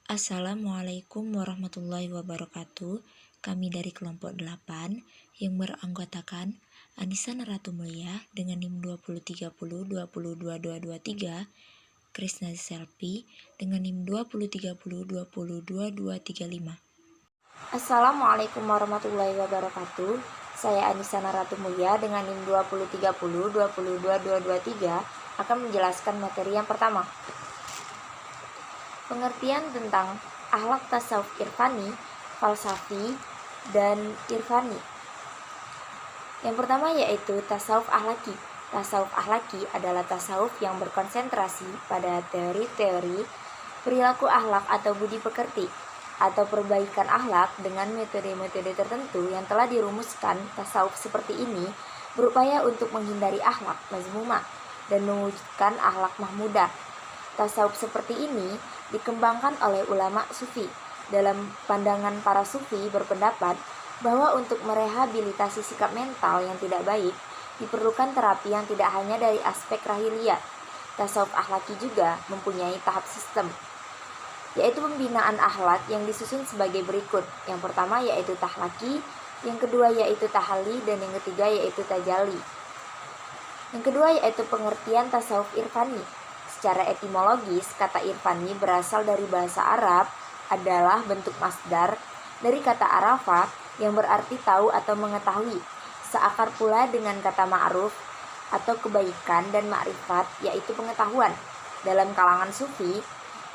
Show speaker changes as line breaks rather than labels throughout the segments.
Assalamualaikum warahmatullahi wabarakatuh. Kami dari kelompok 8 yang beranggotakan Anissa Naratu Mulia dengan NIM 2030-20223, Krisna Selfie dengan NIM 2030-20235.
Assalamualaikum warahmatullahi wabarakatuh. Saya Anissa Naratu Mulia dengan NIM 2030-20223 akan menjelaskan materi yang pertama. Pengertian tentang akhlak tasawuf irfani, falsafi, dan irfani. Yang pertama yaitu tasawuf akhlaki. Tasawuf akhlaki adalah tasawuf yang berkonsentrasi pada teori-teori perilaku akhlak atau budi pekerti atau perbaikan akhlak dengan metode-metode tertentu yang telah dirumuskan. Tasawuf seperti ini berupaya untuk menghindari akhlak mazmumah dan mewujudkan akhlak mahmudah. Tasawuf seperti ini dikembangkan oleh ulama sufi. Dalam pandangan para sufi berpendapat bahwa untuk merehabilitasi sikap mental yang tidak baik diperlukan terapi yang tidak hanya dari aspek rahiliyah. Tasawuf akhlaki juga mempunyai tahap sistem, yaitu pembinaan akhlak yang disusun sebagai berikut. Yang pertama yaitu tahlaki, yang kedua yaitu tahalli, dan yang ketiga yaitu tajalli. Yang kedua yaitu pengertian tasawuf irfani. Secara etimologis, kata irfani berasal dari bahasa Arab, adalah bentuk masdar dari kata arafa yang berarti tahu atau mengetahui. Seakar pula dengan kata ma'ruf atau kebaikan dan ma'rifat yaitu pengetahuan. Dalam kalangan sufi,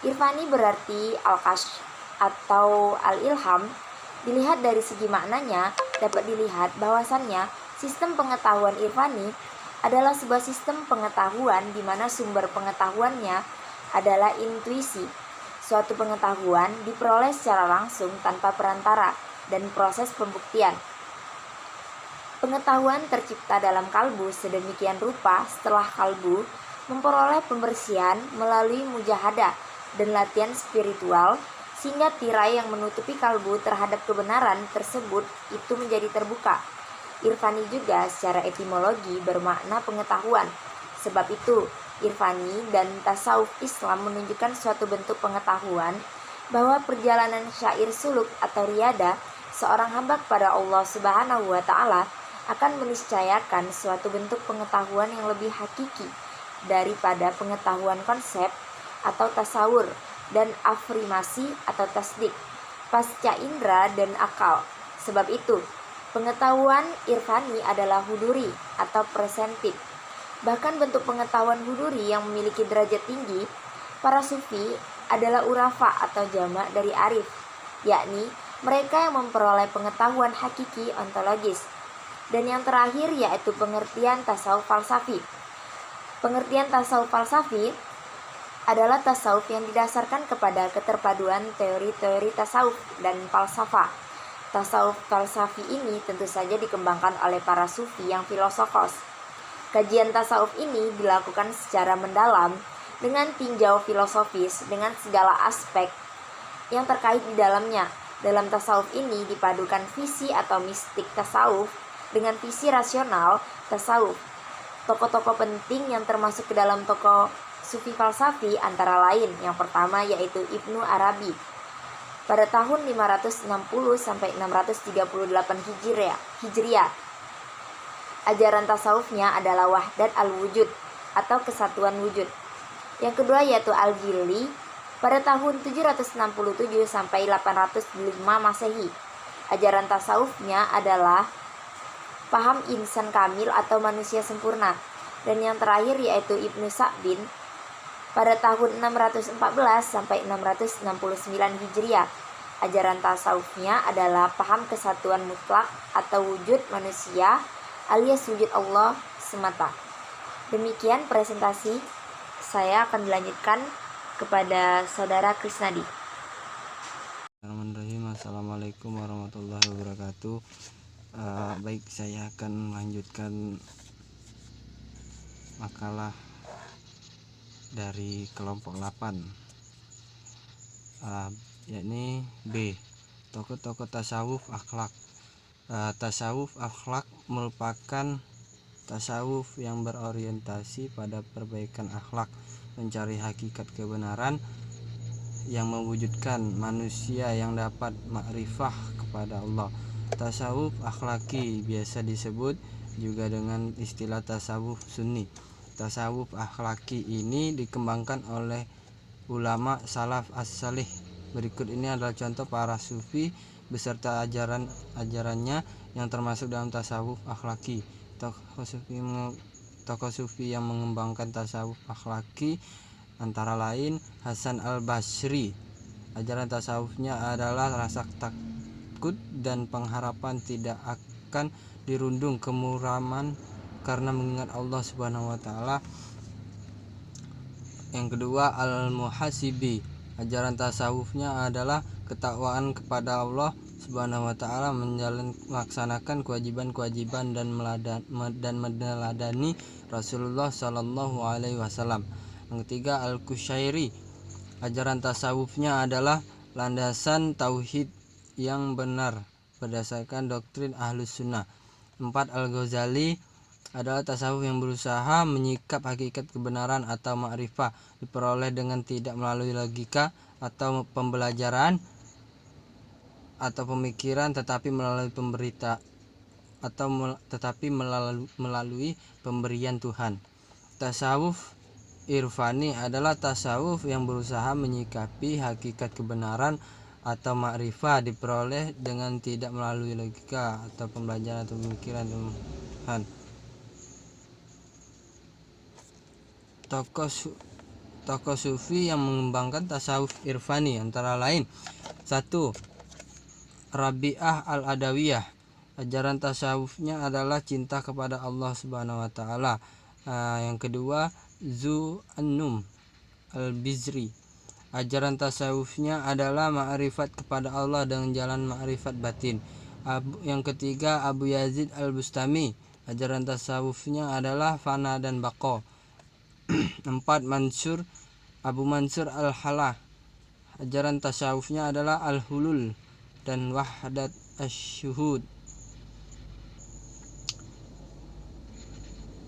irfani berarti al-kash atau al-ilham. Dilihat dari segi maknanya, dapat dilihat bahwasannya sistem pengetahuan irfani adalah sebuah sistem pengetahuan di mana sumber pengetahuannya adalah intuisi. Suatu pengetahuan diperoleh secara langsung tanpa perantara dan proses pembuktian. Pengetahuan tercipta dalam kalbu sedemikian rupa setelah kalbu memperoleh pembersihan melalui mujahadah dan latihan spiritual, sehingga tirai yang menutupi kalbu terhadap kebenaran tersebut itu menjadi terbuka. Irfani juga secara etimologi bermakna pengetahuan. Sebab itu, irfani dan tasawuf Islam menunjukkan suatu bentuk pengetahuan bahwa perjalanan syair suluk atau riyada seorang hamba kepada Allah Subhanahu wa Ta'ala akan meniscayakan suatu bentuk pengetahuan yang lebih hakiki daripada pengetahuan konsep atau tasawur dan afirmasi atau tasdik pasca indera dan akal. Sebab itu, pengetahuan irfani adalah huduri atau presentif. Bahkan bentuk pengetahuan huduri yang memiliki derajat tinggi, para sufi adalah urafa atau jamak dari arif, yakni mereka yang memperoleh pengetahuan hakiki ontologis. Dan yang terakhir yaitu pengertian tasawuf falsafi. Pengertian tasawuf falsafi adalah tasawuf yang didasarkan kepada keterpaduan teori-teori tasawuf dan falsafah. Tasawuf falsafi ini tentu saja dikembangkan oleh para sufi yang filosofos. Kajian tasawuf ini dilakukan secara mendalam dengan tinjau filosofis dengan segala aspek yang terkait di dalamnya. Dalam tasawuf ini dipadukan visi atau mistik tasawuf dengan visi rasional tasawuf. Tokoh-tokoh penting yang termasuk ke dalam tokoh sufi falsafi antara lain yang pertama yaitu Ibnu Arabi pada tahun 560 sampai 638 Hijriah. Ajaran tasawufnya adalah wahdat al-wujud atau kesatuan wujud. Yang kedua yaitu Al-Ghili pada tahun 767 sampai 805 Masehi. Ajaran tasawufnya adalah paham insan kamil atau manusia sempurna. Dan yang terakhir yaitu Ibnu Sa'bin pada tahun 614 sampai 669 Hijriah. Ajaran tasawufnya adalah paham kesatuan mutlak atau wujud manusia alias wujud Allah semata. Demikian presentasi saya akan dilanjutkan kepada saudara Krisnadi.
Assalamualaikum warahmatullahi wabarakatuh. Baik, saya akan melanjutkan makalah dari kelompok 8, yakni B, tokoh-tokoh tasawuf akhlak. Tasawuf akhlak merupakan tasawuf yang berorientasi pada perbaikan akhlak, mencari hakikat kebenaran yang mewujudkan manusia yang dapat makrifah kepada Allah. Tasawuf akhlaki biasa disebut juga dengan istilah tasawuf sunni. Tasawuf akhlaki ini dikembangkan oleh ulama salaf as-salih. Berikut ini adalah contoh para sufi beserta ajarannya yang termasuk dalam tasawuf akhlaki. Tokoh sufi yang mengembangkan tasawuf akhlaki antara lain Hasan al-Basri. Ajaran tasawufnya adalah rasa takut dan pengharapan tidak akan dirundung kemuraman karena mengingat Allah Subhanahu wa taala. Yang kedua, al-muhasibi. Ajaran tasawufnya adalah ketakwaan kepada Allah Subhanahu wa taala, melaksanakan kewajiban-kewajiban dan meneladani Rasulullah sallallahu alaihi wasallam. Yang ketiga, al-Qushairi. Ajaran tasawufnya adalah landasan tauhid yang benar berdasarkan doktrin Ahlus Sunnah. 4. Al-Ghazali adalah tasawuf yang berusaha menyikap hakikat kebenaran atau ma'rifah diperoleh dengan tidak melalui logika atau pembelajaran atau pemikiran, tetapi melalui melalui pemberian Tuhan. Tasawuf irfani adalah tasawuf yang berusaha menyikapi hakikat kebenaran atau ma'rifah diperoleh dengan tidak melalui logika atau pembelajaran atau pemikiran Tuhan. Tokoh sufi yang mengembangkan tasawuf irfani antara lain: 1. Rabi'ah al-Adawiyah. Ajaran tasawufnya adalah cinta kepada Allah Subhanahu wa taala. Yang kedua, Zu-Annum al-Bizri. Ajaran tasawufnya adalah ma'rifat kepada Allah dengan jalan ma'rifat batin. Yang ketiga, Abu Yazid al-Bustami. Ajaran tasawufnya adalah fana dan baqa. 4. Abu Mansur al-Halah. Ajaran tasawufnya adalah al-hulul dan wahdat asy-syuhud.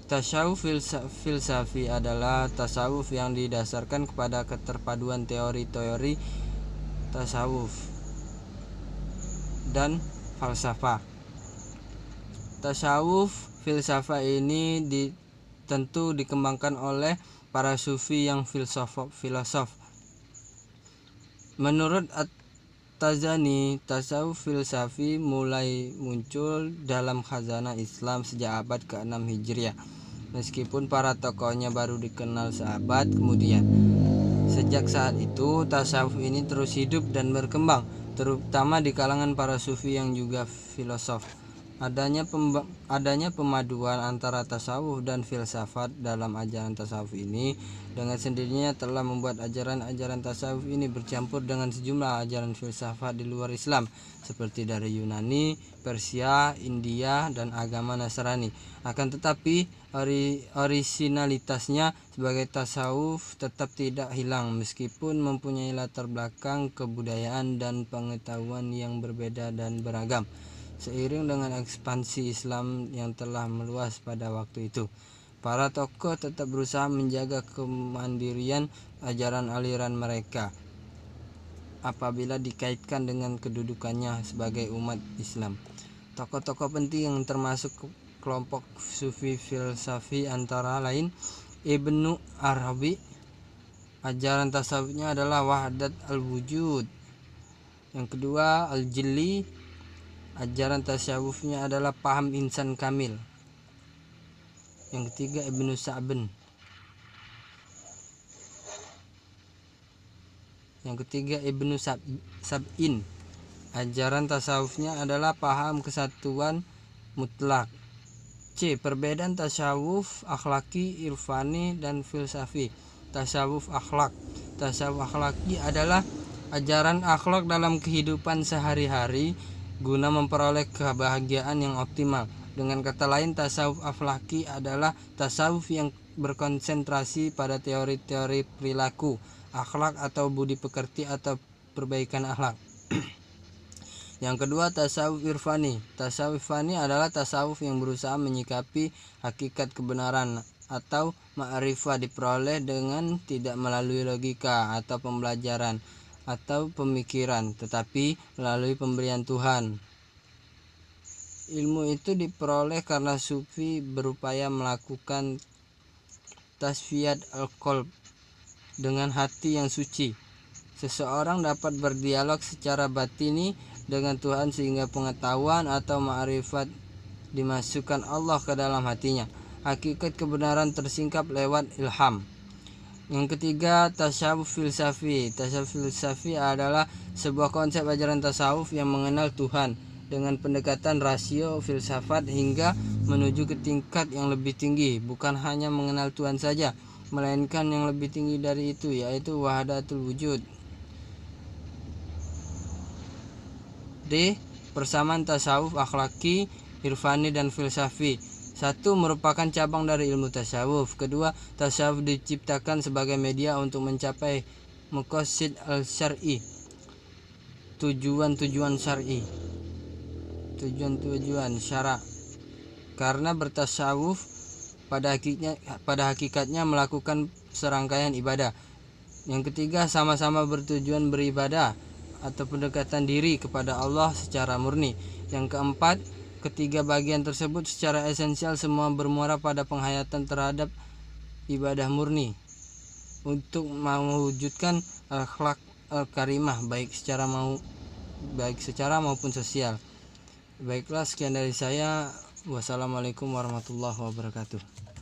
Tasawuf filsafi adalah tasawuf yang didasarkan kepada keterpaduan teori-teori tasawuf dan falsafah. Tasawuf filsafah ini tentu dikembangkan oleh para sufi yang filosof. Menurut At-Tazani, tasawuf filsafi mulai muncul dalam khazanah Islam sejak abad ke-6 Hijriah. Meskipun para tokohnya baru dikenal seabad kemudian. Sejak saat itu, tasawuf ini terus hidup dan berkembang, terutama di kalangan para sufi yang juga filosof. Adanya pemaduan antara tasawuf dan filsafat dalam ajaran tasawuf ini dengan sendirinya telah membuat ajaran-ajaran tasawuf ini bercampur dengan sejumlah ajaran filsafat di luar Islam seperti dari Yunani, Persia, India, dan agama Nasrani. Akan tetapi orisinalitasnya sebagai tasawuf tetap tidak hilang meskipun mempunyai latar belakang kebudayaan dan pengetahuan yang berbeda dan beragam. Seiring dengan ekspansi Islam yang telah meluas pada waktu itu, para tokoh tetap berusaha menjaga kemandirian ajaran aliran mereka apabila dikaitkan dengan kedudukannya sebagai umat Islam. Tokoh-tokoh penting yang termasuk kelompok sufi filsafi antara lain Ibnu Arabi. Ajaran tasawufnya adalah wahdat al-wujud. Yang kedua, Al-Jilli. Ajaran tasawufnya adalah paham insan kamil. Yang ketiga, Ibnu Sa'ban. Yang ketiga, Ibnu Sab'in. Ajaran tasawufnya adalah paham kesatuan mutlak. C. Perbedaan tasawuf akhlaki, irfani, dan filsafi. Tasawuf akhlak. Tasawuf akhlaki adalah ajaran akhlak dalam kehidupan sehari-hari guna memperoleh kebahagiaan yang optimal. Dengan kata lain, tasawuf akhlaki adalah tasawuf yang berkonsentrasi pada teori-teori perilaku, akhlak atau budi pekerti atau perbaikan akhlak. Yang kedua, tasawuf irfani. Tasawuf irfani adalah tasawuf yang berusaha menyikapi hakikat kebenaran atau ma'rifah diperoleh dengan tidak melalui logika atau pembelajaran, atau pemikiran, tetapi melalui pemberian Tuhan. Ilmu itu diperoleh karena sufi berupaya melakukan tasfiyat al-qalb dengan hati yang suci. Seseorang dapat berdialog secara batini dengan Tuhan sehingga pengetahuan atau ma'rifat dimasukkan Allah ke dalam hatinya. Hakikat kebenaran tersingkap lewat ilham. Yang ketiga, tasawuf filsafi. Tasawuf filsafi adalah sebuah konsep ajaran tasawuf yang mengenal Tuhan dengan pendekatan rasio filsafat hingga menuju ke tingkat yang lebih tinggi. Bukan hanya mengenal Tuhan saja, melainkan yang lebih tinggi dari itu, yaitu wahdatul wujud. D. Persamaan tasawuf akhlaki, irfani, dan filsafi. Satu, merupakan cabang dari ilmu tasawuf. Kedua, tasawuf diciptakan sebagai media untuk mencapai maqasid al-syar'i, tujuan-tujuan syar'i, tujuan-tujuan syara. Karena bertasawuf pada hakikatnya melakukan serangkaian ibadah. Yang ketiga, sama-sama bertujuan beribadah atau pendekatan diri kepada Allah secara murni. Yang keempat, ketiga bagian tersebut secara esensial semua bermuara pada penghayatan terhadap ibadah murni untuk mewujudkan akhlak al-karimah baik secara maupun sosial. Baiklah, sekian dari saya. Wassalamualaikum warahmatullahi wabarakatuh.